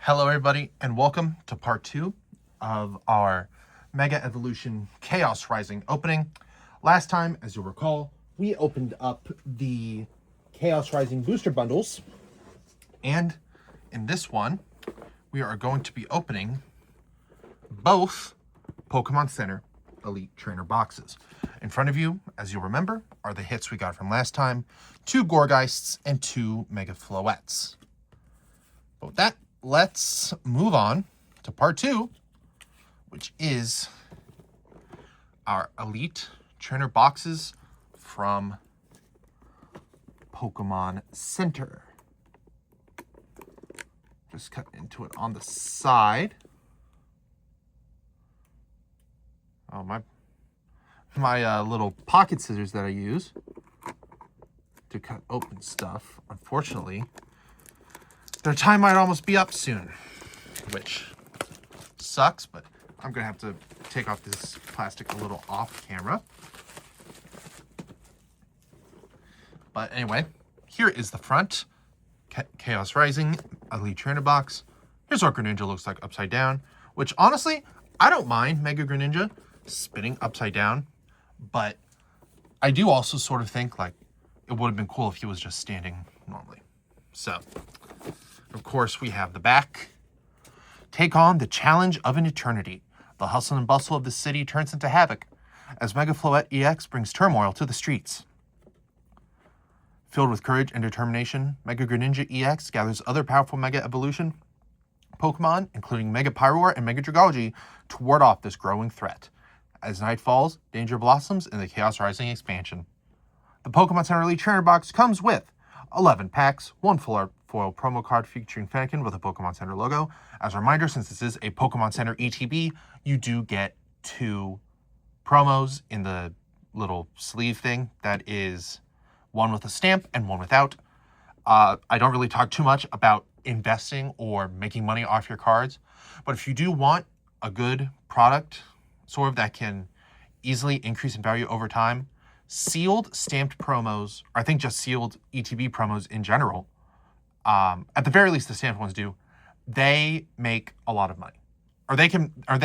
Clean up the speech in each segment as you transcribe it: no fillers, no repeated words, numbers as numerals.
Hello everybody and welcome to part 2 of our Mega Evolution Chaos Rising opening. Last time, as you'll recall, we opened up the Chaos Rising booster bundles, and in this one we are going to be opening both Pokemon Center Elite Trainer boxes. In front of you, as you'll remember, are the hits we got from last time: 2 Gorgeists and 2 Mega Floettes. But with that, let's move on to part 2, which is our Elite Trainer boxes from Pokemon Center. Just cut into it on the side. Oh, my little pocket scissors that I use to cut open stuff, unfortunately, their time might almost be up soon, which sucks, but I'm going to have to take off this plastic a little off camera. But anyway, here is the front Chaos Rising Elite Trainer box. Here's what Greninja looks like upside down, which honestly, I don't mind Mega Greninja spinning upside down, but I do also sort of think like it would have been cool if he was just standing normally. So, of course, we have the back. Take on the challenge of an eternity. The hustle and bustle of the city turns into havoc as Mega Floette EX brings turmoil to the streets. Filled with courage and determination, Mega Greninja EX gathers other powerful Mega Evolution Pokemon, including Mega Pyroar and Mega Dragalge, to ward off this growing threat. As night falls, danger blossoms in the Chaos Rising expansion. The Pokemon Center Elite Trainer box comes with 11 packs, 1 full art foil promo card featuring Fennekin with a Pokemon Center logo. As a reminder, since this is a Pokemon Center ETB, you do get 2 promos in the little sleeve thing. That is one with a stamp and one without. I don't really talk too much about investing or making money off your cards, but if you do want a good product, sort of that can easily increase in value over time, sealed stamped promos, or I think just sealed ETB promos in general, at the very least the stamped ones do, they make a lot of money, or they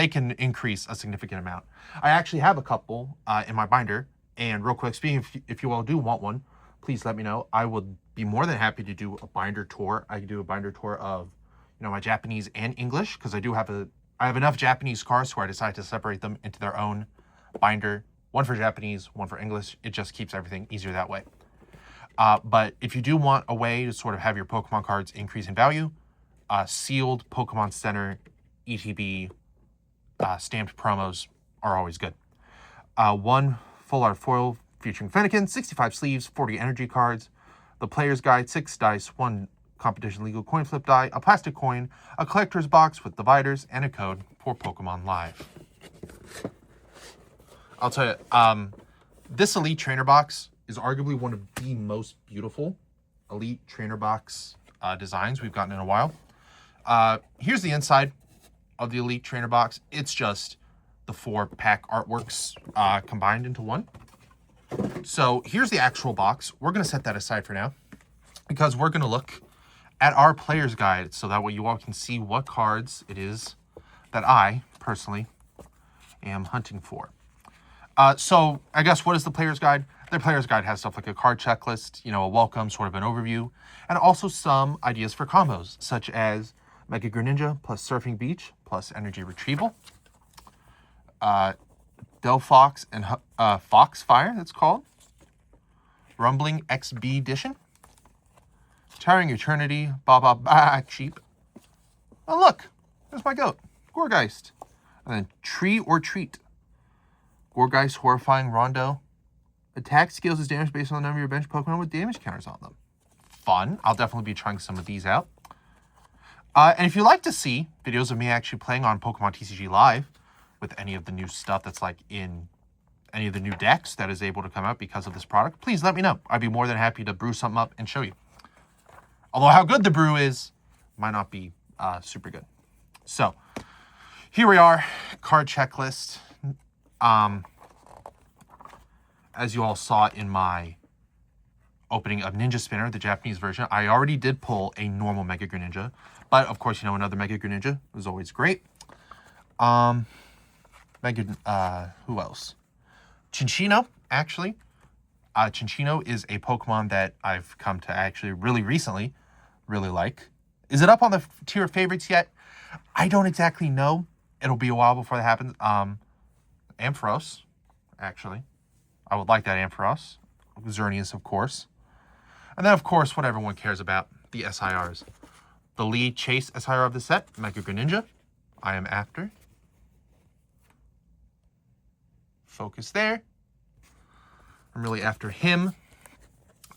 can increase a significant amount. I actually have a couple in my binder, and real quick, speaking if you all do want one, please let me know. I would be more than happy to do a binder tour. I can do a binder tour of, my Japanese and English, because I have enough Japanese cards where I decided to separate them into their own binder. One for Japanese, one for English. It just keeps everything easier that way. But if you do want a way to sort of have your Pokemon cards increase in value, sealed Pokemon Center ETB stamped promos are always good. 1 full art foil featuring Fennekin, 65 sleeves, 40 energy cards, the player's guide, 6 dice, 1 competition legal coin flip die, a plastic coin, a collector's box with dividers, and a code for Pokemon Live. I'll tell you, this Elite Trainer box is arguably one of the most beautiful Elite Trainer box designs we've gotten in a while. Here's the inside of the Elite Trainer box. It's just the 4 pack artworks combined into one. So here's the actual box. We're going to set that aside for now because we're going to look at our player's guide so that way you all can see what cards it is that I personally am hunting for. So I guess what is the player's guide? The player's guide has stuff like a card checklist, a welcome, sort of an overview, and also some ideas for combos, such as Mega Greninja plus Surfing Beach plus Energy Retrieval, Delphox and Foxfire, that's called, Rumbling XB Edition, Towering Eternity, Cheap. Oh look, there's my goat, Gorgeist, and then Tree or Treat. Gorgeist, Horrifying Rondo. Attack scales as damage based on the number of your bench Pokemon with damage counters on them. Fun. I'll definitely be trying some of these out. And if you'd like to see videos of me actually playing on Pokemon TCG Live with any of the new stuff that's like in any of the new decks that is able to come out because of this product, please let me know. I'd be more than happy to brew something up and show you. Although how good the brew is might not be super good. So here we are, card checklist. As you all saw in my opening of Ninja Spinner, the Japanese version, I already did pull a normal Mega Greninja, But, of course, you know, another Mega Greninja is always great. Who else? Chinchino, actually. Chinchino is a Pokemon that I've come to actually really recently really like. Is it up on the tier of favorites yet? I don't exactly know. It'll be a while before that happens. Ampharos, actually. I would like that Ampharos. Xerneas, of course. And then, of course, what everyone cares about, the SIRs. The lead chase SIR of the set, Mega Greninja. I am after. Focus there. I'm really after him.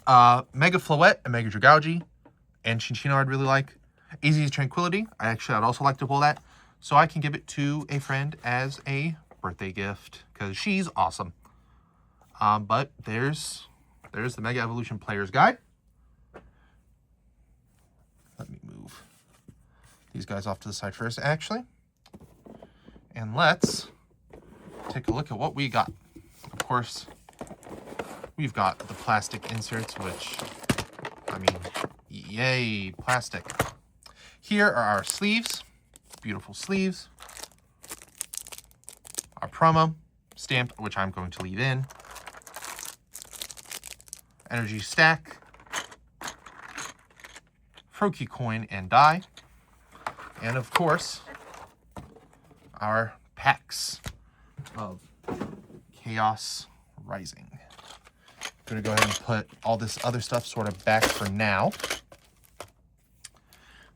Mega Floette and Mega Dragalge and Chinchino I'd really like. Easy Tranquility. I'd also like to pull that. So I can give it to a friend as a birthday gift. Because she's awesome. But there's the Mega Evolution Player's Guide. Let me move these guys off to the side first, actually. And let's take a look at what we got. Of course, we've got the plastic inserts, which, I mean, yay, plastic. Here are our sleeves, beautiful sleeves. Our promo, stamped, which I'm going to leave in. Energy stack. Froakie coin and die. And of course, our packs of Chaos Rising. I'm going to go ahead and put all this other stuff sort of back for now.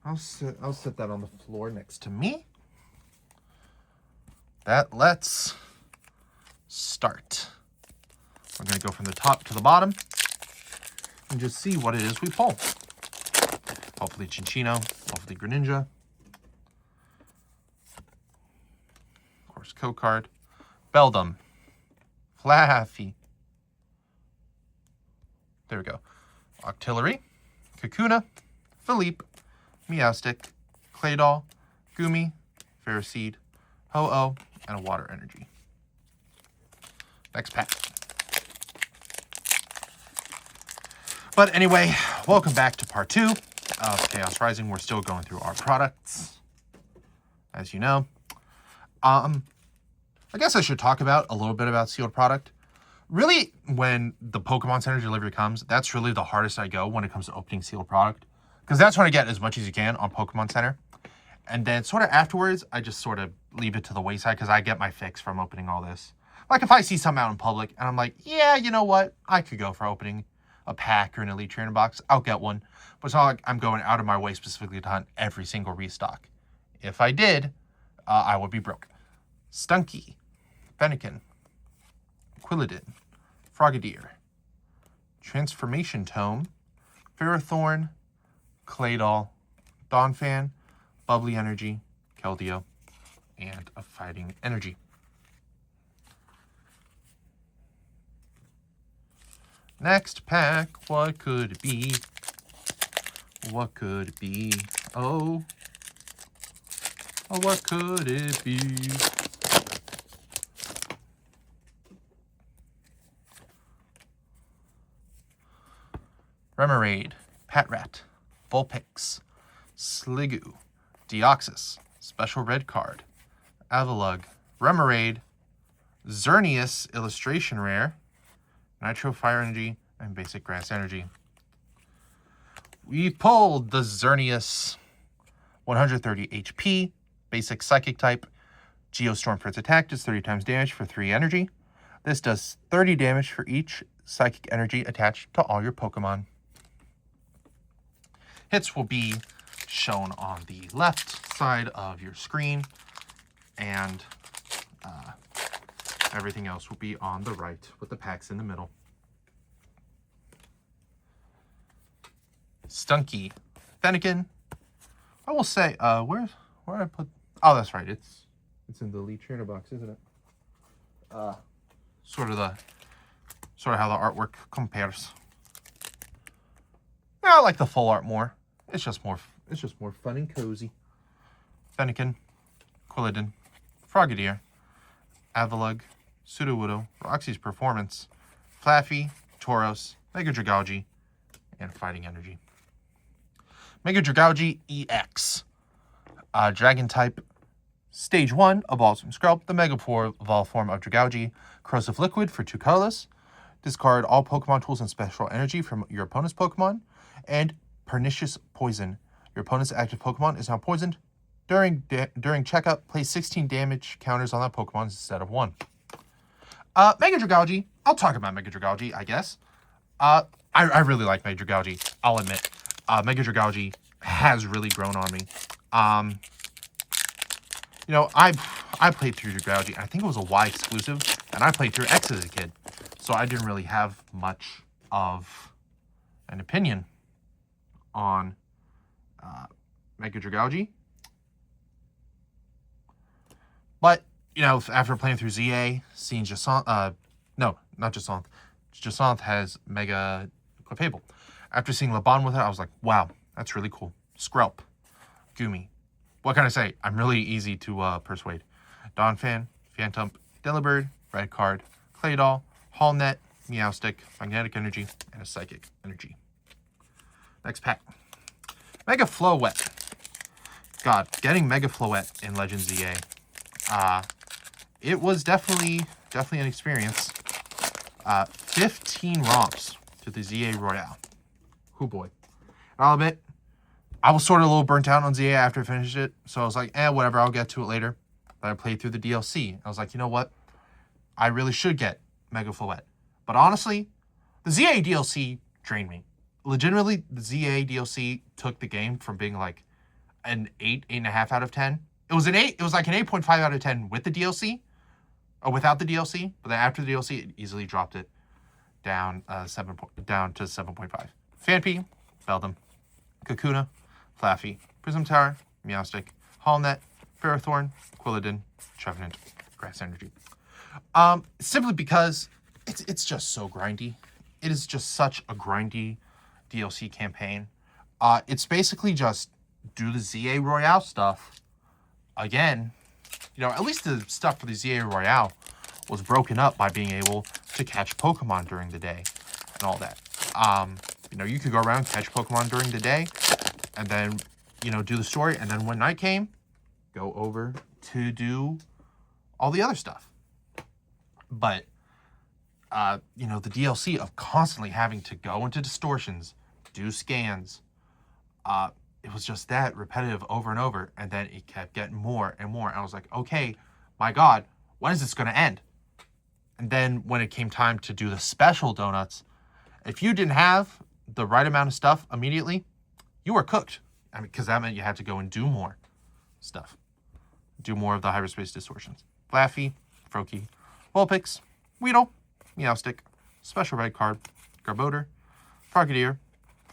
I'll set that on the floor next to me. Let's start. We're going to go from the top to the bottom and just see what it is we pull. Hopefully Chinchino, hopefully Greninja. Of course, code card. Beldum. Flaffy. There we go. Octillery. Kakuna. Philippe. Meowstic. Claydol. Gumi. Ferroseed. Ho-Oh. And a Water Energy. Next pack. But anyway, welcome back to part 2 of Chaos Rising. We're still going through our products, as you know. I guess I should talk about a little bit about sealed product. Really, when the Pokemon Center delivery comes, that's really the hardest I go when it comes to opening sealed product. Because that's when I get as much as you can on Pokemon Center. And then sort of afterwards, I just sort of leave it to the wayside because I get my fix from opening all this. Like if I see something out in public and I'm like, yeah, you know what? I could go for opening a pack or an Elite Trainer box. I'll get one. But it's not like I'm going out of my way specifically to hunt every single restock. If I did, I would be broke. Stunky, Fennekin, Quilladin, Frogadier, Transformation Tome, Ferrothorn, Claydol, Donphan, Bubbly Energy, Keldeo, and a Fighting Energy. Next pack, what could it be? What could it be? Oh, what could it be? Remoraid, Patrat, Vulpix, Sliggoo, Deoxys, Special Red Card, Avalugg, Remoraid, Xerneas Illustration Rare, Nitro Fire Energy, and Basic Grass Energy. We pulled the Xerneas 130 HP, Basic Psychic type, Geostorm for its attack, does 30 times damage for 3 energy. This does 30 damage for each Psychic Energy attached to all your Pokemon. Hits will be shown on the left side of your screen, and everything else will be on the right with the packs in the middle. Stunky, Fennekin. I will say, where I put? Oh, that's right. It's in the Elite Trainer box, isn't it? Sort of how the artwork compares. Yeah, I like the full art more. It's just more fun and cozy. Fennekin, Quilladin, Frogadier, Avalugg, Sudowoodo, Roxy's Performance, Flaffy, Tauros, Mega Dragalge, and Fighting Energy. Mega Dragalge EX. Dragon type, Stage 1, Evolves from Skrelp, the Mega Evolved form of Dragougi. Corrosive Liquid for 2 colorless. Discard all Pokemon tools and special energy from your opponent's Pokemon. And Pernicious Poison. Your opponent's active Pokemon is now poisoned. During checkup, place 16 damage counters on that Pokemon instead of 1. Mega Dragougi. I'll talk about Mega Dragougi, I guess. I really like Mega Dragougi, I'll admit. Mega Dragougi has really grown on me. You know, I played through Dragougi. I think it was a Y exclusive, and I played through X as a kid. So I didn't really have much of an opinion on Mega Dragougi. But, you know, after playing through ZA, seeing Jasant, no, not Jasant. Jasant has Mega Clefable. After seeing Laban with it, I was like, wow, that's really cool. Skrelp, Goomy. What can I say? I'm really easy to persuade. Donphan, Phantump, Delibird, Red Card, Claydol, Hallnet, Meowstic, Magnetic Energy, and a Psychic Energy. Next pack. Mega Floette. God, getting Mega Floette in Legends ZA. It was definitely an experience. 15 ROMs to the ZA Royale. Hoo boy. And I'll admit, I was sort of a little burnt out on ZA after I finished it, so I was like, whatever, I'll get to it later. But I played through the DLC. I was like, you know what? I really should get Mega Floette. But honestly, the ZA DLC drained me. Legitimately, the ZA DLC took the game from being like an 8.5 out of 10. It was like an 8.5 out of 10 with the DLC, or without the DLC. But then after the DLC, it easily dropped it down to 7.5. Phanpy, Beldum, Kakuna, Flaffy, Prism Tower, Meowstic, Hallnet, Ferrothorn, Quilladin, Trevenant, Grass Energy. Simply because it's just so grindy. It is just such a grindy DLC campaign. It's basically just do the ZA Royale stuff again. You know, at least the stuff for the ZA Royale was broken up by being able to catch Pokemon during the day and all that. You know, you could go around, catch Pokemon during the day, and then, you know, do the story. And then when night came, go over to do all the other stuff. But, you know, the DLC of constantly having to go into distortions, do scans, it was just that repetitive over and over. And then it kept getting more and more. And I was like, okay, my God, when is this going to end? And then when it came time to do the special donuts, if you didn't have the right amount of stuff immediately, you were cooked. I mean, because that meant you had to go and do more stuff. Do more of the hyperspace distortions. Flaffy, Froakie, Vulpix, Weedle, Meowstic, Special Red Card, Garbodor, Frogadier,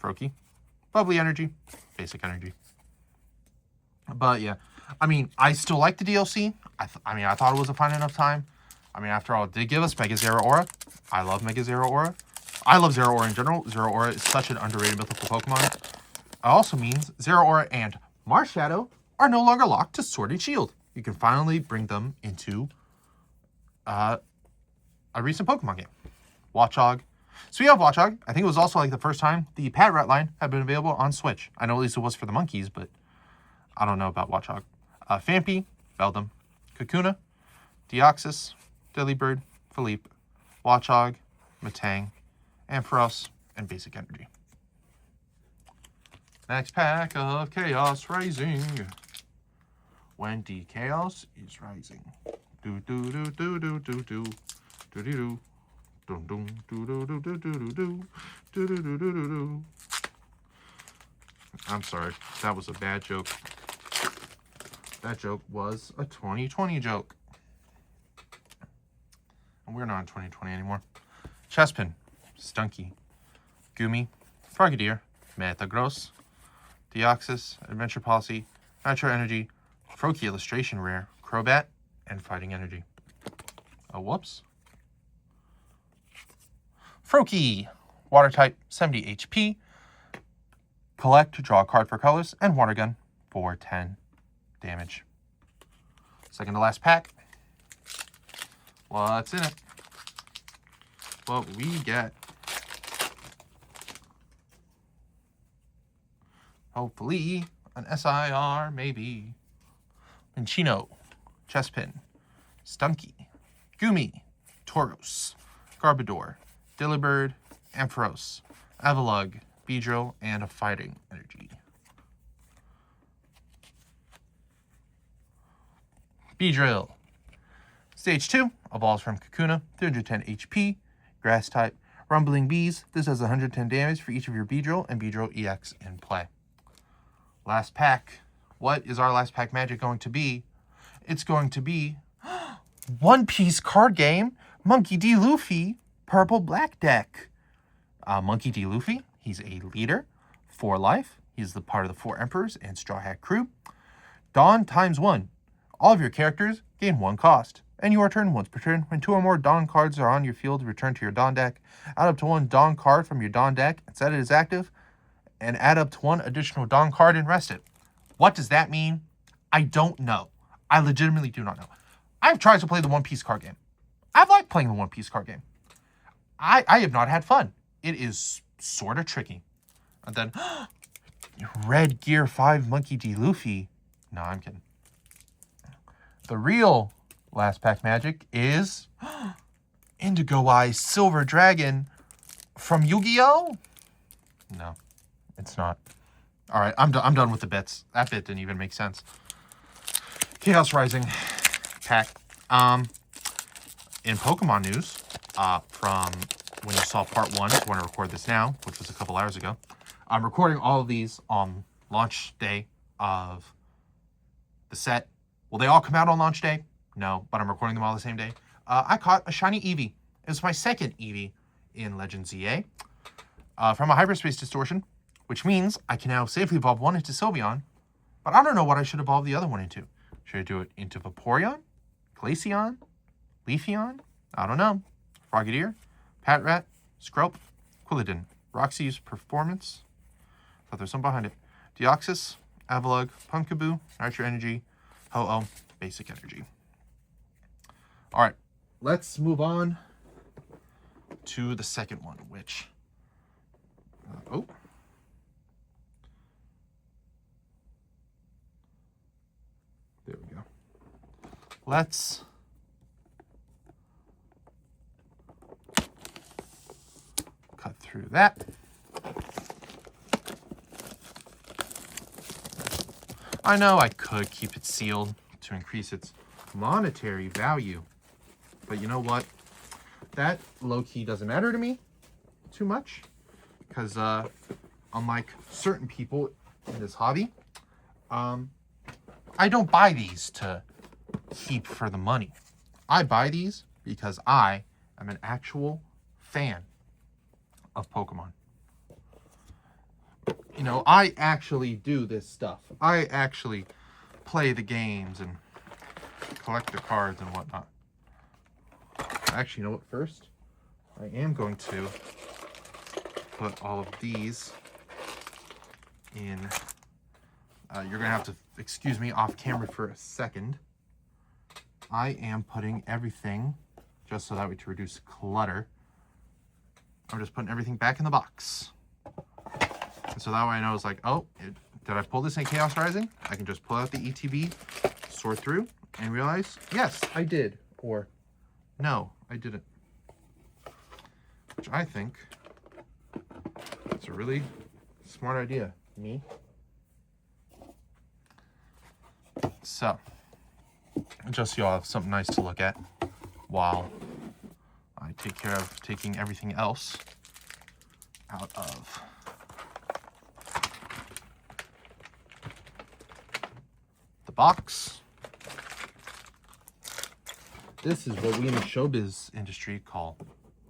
Froakie, Bubbly Energy, Basic Energy. But yeah, I mean, I still like the DLC. I mean, I thought it was a fine enough time. I mean, after all, it did give us Mega Zero Aura. I love Mega Zero Aura. I love Zero Aura in general. Zero Aura is such an underrated mythical Pokemon. It also means Zero Aura and Marshadow are no longer locked to Sword and Shield. You can finally bring them into a recent Pokemon game. Watchog. Speaking of Watchog, I think it was also like the first time the Pad Rat line had been available on Switch. I know at least it was for the monkeys, but I don't know about Watchog. Phanpy, Beldum, Kakuna, Deoxys, Delibird, Philippe, Watchog, Matang, Ampharos, and Basic Energy. Next pack of Chaos Rising. When the Chaos is rising. Do do do do do do do do do do. Dum dum do do do do do do do do do do do do. I'm sorry, that was a bad joke. That joke was a 2020 joke. And we're not in 2020 anymore. Chespin, Stunky, Goomy, Frogadier, Metagross, Deoxys, Adventure Policy, Nitro Energy, Froakie Illustration Rare, Crobat, and Fighting Energy. Oh, whoops. Froakie, Water type, 70 HP. Collect, draw a card for colors, and Water Gun for 10 damage. Second to last pack. What's in it? What we get. Hopefully, an SIR, maybe. Minchino, Chespin, Stunky, Gumi, Tauros, Garbodor, Delibird, Ampharos, Avalugg, Beedrill, and a Fighting Energy. Beedrill. Stage 2, evolves from Kakuna, 310 HP, Grass type. Rumbling Bees, this does 110 damage for each of your Beedrill and Beedrill EX in play. Last pack. What is our last pack magic going to be? It's going to be One Piece card game, Monkey D. Luffy, Purple Black deck. Monkey D. Luffy, he's a leader, 4 life. He's the part of the 4 Emperors and Straw Hat Crew. Dawn ×1. All of your characters gain 1 cost. And your turn once per turn. When 2 or more Dawn cards are on your field, return to your Dawn deck. Add up to 1 Dawn card from your Dawn deck and set it as active. And add up to 1 additional Dawn card and rest it. What does that mean? I don't know. I legitimately do not know. I've tried to play the One Piece card game. I've liked playing the One Piece card game. I have not had fun. It is sort of tricky. And then, Red Gear 5 Monkey D. Luffy. No, I'm kidding. The real last pack magic is Indigo Eye Silver Dragon from Yu-Gi-Oh? No, it's not. All right, I'm done with the bits. That bit didn't even make sense. Chaos Rising pack. In Pokemon news, from when you saw part 1, if you want to record this now, which was a couple hours ago, I'm recording all of these on launch day of the set. Will they all come out on launch day? No, but I'm recording them all the same day. I caught a shiny Eevee. It was my second Eevee in Legends EA from a Hyperspace Distortion, which means I can now safely evolve one into Sylveon, but I don't know what I should evolve the other one into. Should I do it into Vaporeon? Glaceon? Leafeon? I don't know. Frogadier? Patrat? Skrelp? Quilladin? Roxy's Performance? Thought there's some behind it. Deoxys? Avalugg? Pumpkaboo? Nitro Energy? Ho-Oh? Basic Energy. All right, let's move on to the second one, which... There we go. Let's cut through that. I know I could keep it sealed to increase its monetary value, but you know what? That low-key doesn't matter to me too much, because unlike certain people in this hobby, I don't buy these to keep for the money. I buy these because I am an actual fan of Pokemon. You know, I actually do this stuff. I actually play the games and collect the cards and whatnot. Actually, you know what? First, I am going to put all of these in. You're going to have to excuse me off camera for a second. I am putting everything, just so that way to reduce clutter, I'm just putting everything back in the box. And so that way I know it's like, oh, did I pull this in Chaos Rising? I can just pull out the ETB, sort through, and realize, yes, I did. Or, no, I didn't. Which I think it's a really smart idea. Me. So, just so y'all have something nice to look at while I take care of taking everything else out of the box. This is what we in the showbiz industry call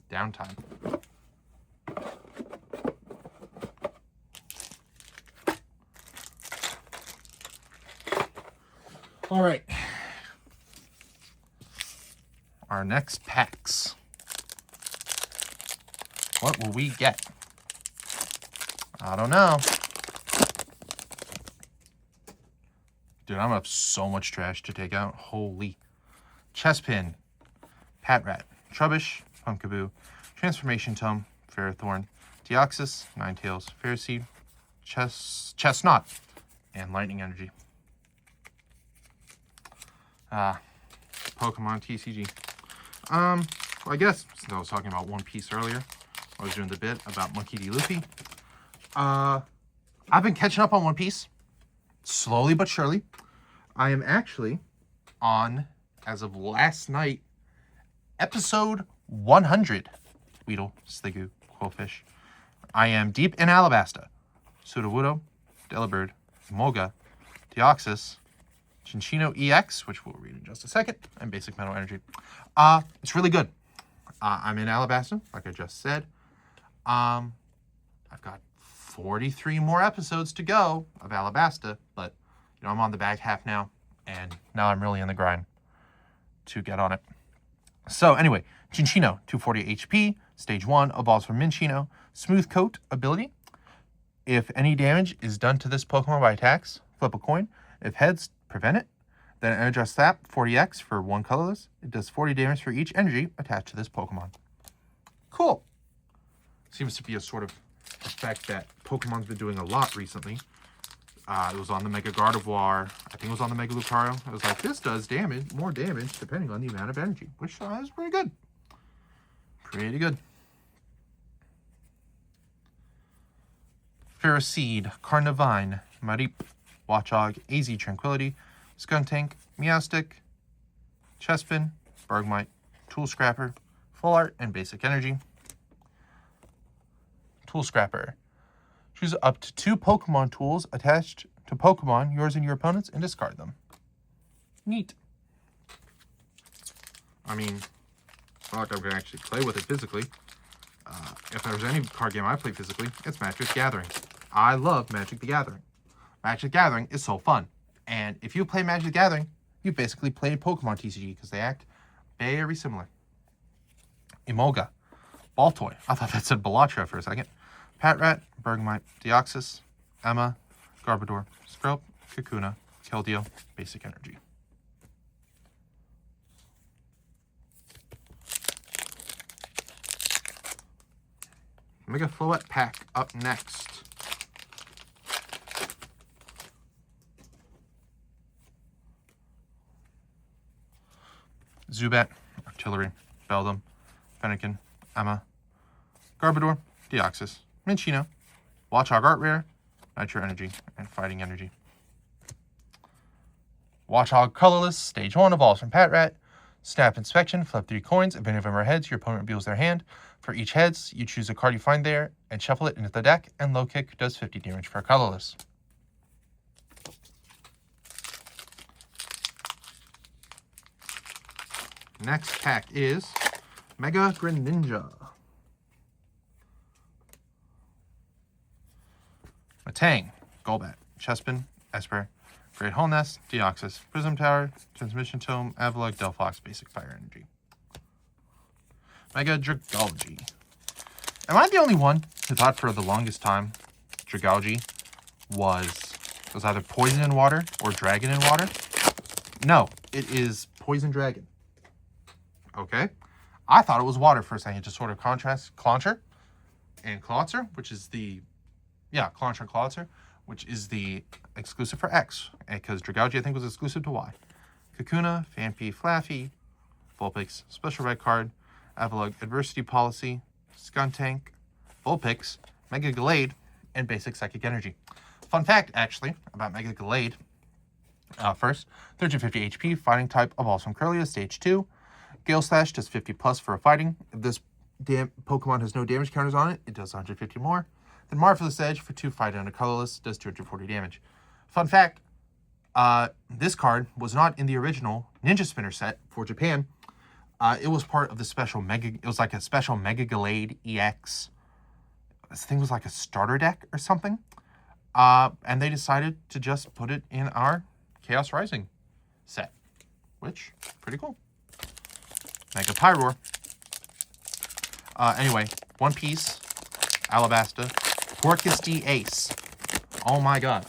downtime. All right. Our next packs. What will we get? I don't know. Dude, I'm up so much trash to take out. Holy. Chespin, Patrat, Trubbish, Pumpkaboo, Transformation Tome, Ferrothorn, Deoxys, Ninetales, Ferroseed, Chestnut, and Lightning Energy. Pokemon TCG. Well, I guess since I was talking about One Piece earlier, I was doing the bit about Monkey D. Luffy. I've been catching up on One Piece, slowly but surely. I am actually on, as of last night, episode 100. Weedle, Sliggoo, Quillfish. I am deep in Alabasta. Sudowoodo, Delibird, Moga, Deoxys, Chinchino EX, which we'll read in just a second, and Basic Metal Energy. It's really good. I'm in Alabasta, like I just said. I've got 43 more episodes to go of Alabasta, but I'm on the back half now, and now I'm really in the grind to get on it. So anyway, Chinchino, 240 HP, Stage 1, evolves from Minchino. Smooth Coat ability. If any damage is done to this Pokemon by attacks, flip a coin. If heads, prevent it. Then Energize Slap, 40x for 1 colorless. It does 40 damage for each energy attached to this Pokemon. Cool. Seems to be a sort of effect that Pokemon's been doing a lot recently. It was on the Mega Gardevoir. I think it was on the Mega Lucario. I was like, this does more damage depending on the amount of energy, which is pretty good. Pretty good. Ferroseed, Carnivine, Mareep, Watchog, AZ Tranquility, Skuntank, Meowstic, Chespin, Bergmite, Tool Scrapper, Full Art, and Basic Energy. Tool Scrapper. Choose up to 2 Pokemon tools attached to Pokemon, yours and your opponent's, and discard them. Neat. I mean, it's not like I'm going to actually play with it physically. If there's any card game I play physically, it's Magic the Gathering. I love Magic the Gathering. Magic the Gathering is so fun. And if you play Magic the Gathering, you basically played Pokemon TCG because they act very similar. Emolga. Baltoy. I thought that said Bellatra for a second. Patrat, Bergmite, Deoxys, Emma, Garbodor, Skrelp, Kakuna, Keldeo, Basic Energy. Mega Floette pack up next. Zubat, Artillery, Beldum, Fennekin, Emma, Garbodor, Deoxys, Minchino, Watchog Art Rare, Nitro Energy, and Fighting Energy. Watchog Colorless, Stage 1, evolves from Patrat. Snap Inspection, flip 3 coins. If any of them are heads, your opponent reveals their hand. For each heads, you choose a card you find there and shuffle it into the deck, and Low Kick does 50 damage for colorless. Next pack is Mega Greninja. Matang, Golbat, Chespin, Esper, Great Hole Nest, Deoxys, Prism Tower, Transmission Tome, Avalugg, Delphox, Basic Fire Energy. Mega Dragalge. Am I the only one who thought for the longest time Dragalge was either poison in water or dragon in water? No, it is poison dragon. Okay? I thought it was water for a second, just sort of contrast Clauncher and Clawitzer, which is the... Yeah, Clauncher and Clawitzer, which is the exclusive for X, because Dragalge, I think, was exclusive to Y. Kakuna, Phanpy, Flaffy, Vulpix, Special Red Card, Avalugg, Adversity Policy, Skuntank, Vulpix, Mega Gallade, and Basic Psychic Energy. Fun fact, actually, about Mega Gallade. First, 1350 HP, Fighting type, evolves from Curlia, Stage 2. Gale Slash does 50 plus for a fighting. If this Pokemon has no damage counters on it, it does 150 more. Then Marvelous Edge for 2 fighting and a colorless does 240 damage. Fun fact, this card was not in the original Ninja Spinner set for Japan. It was part of the special it was like a special Mega Gallade EX. This thing was like a starter deck or something. And they decided to just put it in our Chaos Rising set, which, pretty cool. Mega Pyroar. Anyway, One Piece, Alabasta, Porcus D Ace. Oh my god.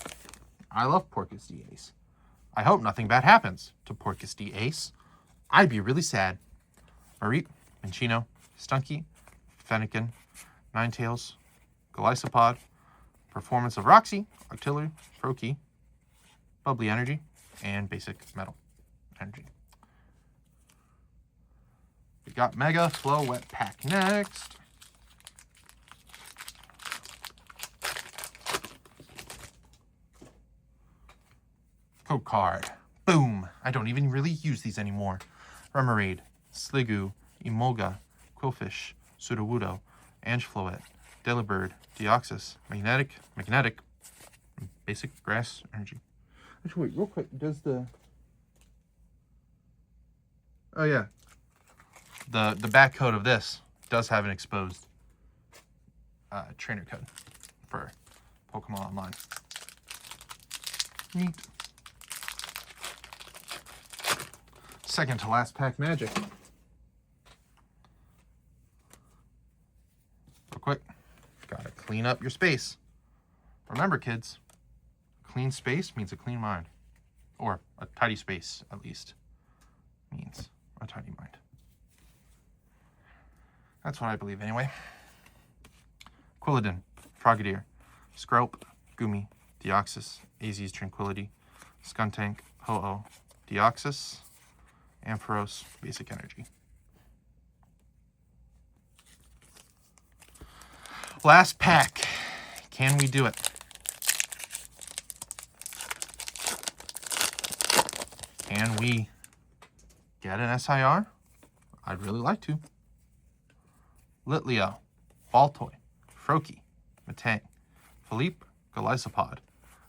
I love Porcus D Ace. I hope nothing bad happens to Porcus D Ace. I'd be really sad. Mareep, Minchino, Stunky, Fennekin, Ninetales, Golisopod, Performance of Roxy, Artillery, Froakie, Bubbly Energy, and Basic Metal energy. We got Mega Flow Wet Pack next. Code card. Boom. I don't even really use these anymore. Remoraid, Sliggoo, Emolga, Quillfish, Sudowoodo, Angefloet, Delibird, Deoxys, Magnetic, Basic Grass Energy. Actually, wait, real quick. Does the... Oh, yeah. The back code of this does have an exposed trainer code for Pokemon Online. Neat. Second to last pack magic. Real quick. Gotta clean up your space. Remember, kids, clean space means a clean mind. Or a tidy space, at least, means a tidy mind. That's what I believe, anyway. Quilladin, Frogadier, Scrope, Goomy, Deoxys, Az's Tranquility, Skuntank, Ho-Oh, Deoxys, Ampharos, Basic Energy. Last pack. Can we do it? Can we get an SIR? I'd really like to. Litleo, Baltoy, Froakie, Metang, Philippe, Golisopod,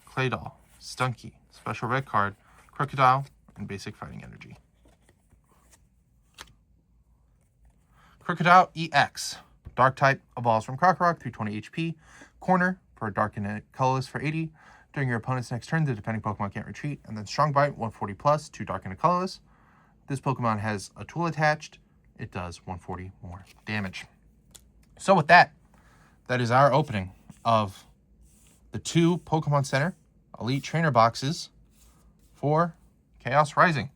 Claydol, Stunky, Special Red Card, Crocodile, and Basic Fighting Energy. Crocodile EX. Dark type evolves from Krokorok, 320 HP. Corner for Dark and Colorless for 80. During your opponent's next turn, the defending Pokemon can't retreat. And then Strong Bite, 140 plus, 2 Dark and Colorless. This Pokemon has a tool attached. It does 140 more damage. So with that, that is our opening of the 2 Pokemon Center Elite Trainer boxes for Chaos Rising.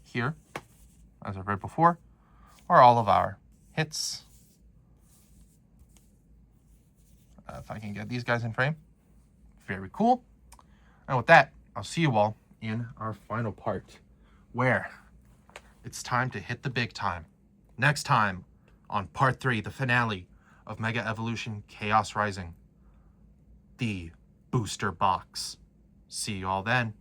Here, as I've read before, are all of our hits. If I can get these guys in frame. Very cool. And with that, I'll see you all in our final part, where it's time to hit the big time. Next time on part 3, the finale of Mega Evolution Chaos Rising, the booster box. See you all then.